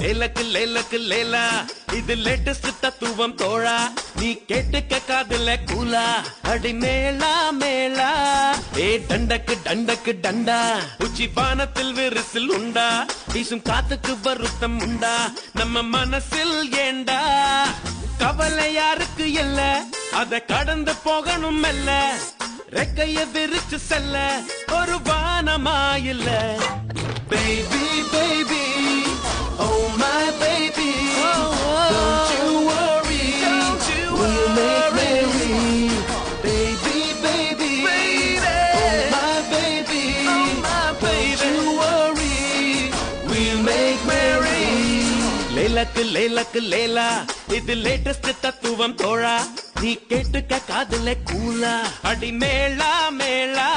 லேலக்கு லேலக்கு லேலா இது லேட்டஸ்ட் தத்துவம் தோழா நீ கேட்டுக்க காதுல கூலா அடி மேளா மேளா ஏ டண்டக்கு டண்டக்கு டண்டா உச்சி வானத்தில் விரிசில் உண்டா வீசும் காத்துக்கு வருத்தம் உண்டா நம்ம மனசில் ஏண்டா கவலை யாருக்கு இல்ல அத கடந்து போகணும் மெல்ல ரெக்கைய விரிச்சு செல்ல ஒரு வானமா இல்ல baby baby oh my baby don't you worry we'll make merry baby baby oh my baby don't you worry we'll make merry லேலக்கு லேலக்கு லேலா இது லேட்டஸ்ட் தத்துவம் தோழா நீ கேட்டுக்க காதுல கூலா அடி மேளா மேளா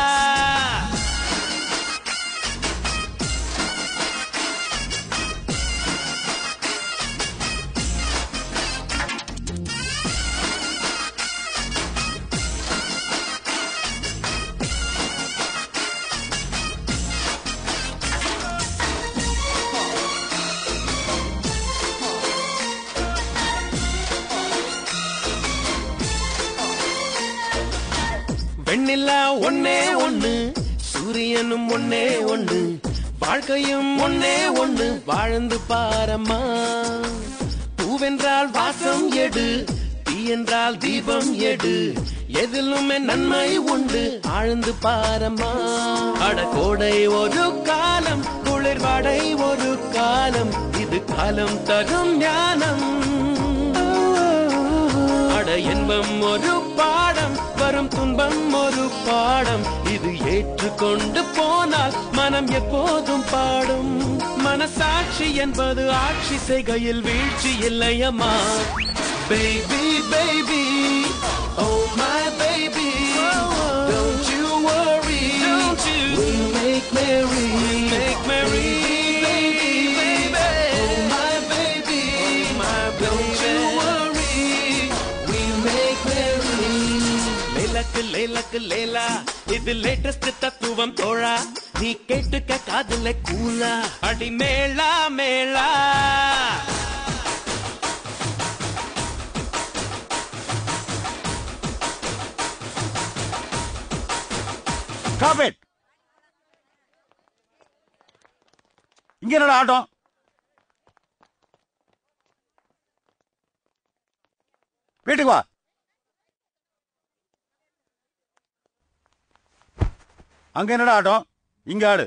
வெண்ணிலா ஒன்னே ஒண்ணு சூரியனும் ஒன்னே ஒண்ணு வாழ்க்கையும் ஒன்னே ஒண்ணு வாழ்ந்து பாரம்மா பூவென்றால் வாசம் எடு தீ என்றால் தீபம் எடு எதிலுமே நன்மை உண்டு ஆழ்ந்து பாரம்மா அடகோடை ஒரு காலம் குளிர் வாடை ஒரு காலம் இது காலம் தரும் ஞானம் அட இன்பம் ஒரு பாடம் வரும் துன்பம் ஒரு பாடம் இது ஏற்றுக்கொண்டு போனால் மனம் எப்போதும் பாடும் மனசாட்சி என்பது ஆட்சி செய்கையில் வீழ்ச்சி இல்லையம்மா baby baby oh my baby don't you worry we'll make merry oh my baby don't you worry we'll make merry லேலக்கு லேலக்கு லேலா இது லேட்டஸ்ட் தத்துவம் தோழா நீ கேட்டுக்க காதுல கூலா அடி மேளா மேளா Stop it! இங்க என்னடா ஆட்டம்? வீட்டுக்கு வா. அங்க என்னடா ஆட்டம்? இங்க ஆடு.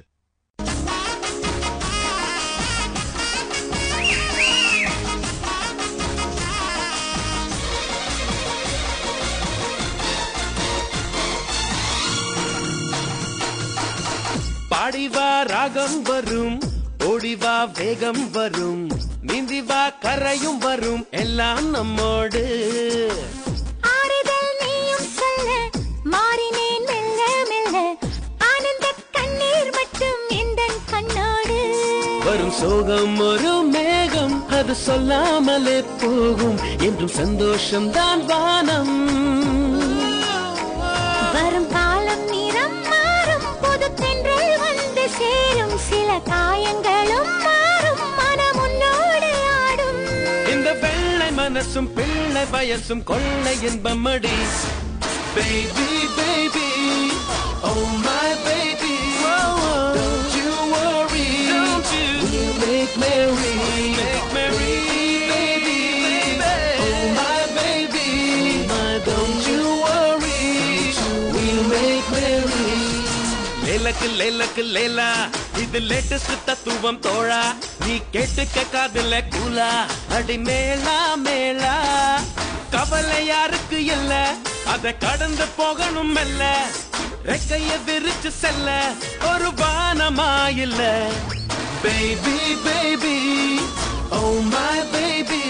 பாடிவா ராகம் வரும் ஓடிவா வேகம் வரும் நீந்திவா கரையும் வரும் எல்லாம் நம்மோடு ஆறுதல் நீயும் சொல்ல மாறினேன் மெல்ல மெல்ல ஆனந்த கண்ணீர் மட்டும் எந்தன் கண்ணோடு வரும் சோகம் ஒரு மேகம் அது சொல்லாமலே போகும் என்றும் சந்தோஷம் தான் வானம் வரும் காலம் நிறம் மாறும் புது தென்றல் வந்து சேரும் சில காயங்களும் மாறும் மனம் உன்னோடு ஆடும் இந்த வெள்ளை மனசும் பிள்ளை வயசும் கொள்ளை இன்பமடி baby baby oh my baby don't you worry we'll make merry baby oh my baby don't you worry we'll make merry லேலக்கு லேலக்கு லேலா இது லேட்டஸ்ட் தத்துவம் தோழா நீ கேட்டுக்க காதுல கூலா அடி மேளா மேளா கவலை யாருக்கு இல்ல அத கடந்து போகணும் மெல்ல ரெக்கைய விரிச்சு செல்ல ஒரு வானமா இல்ல baby baby oh my baby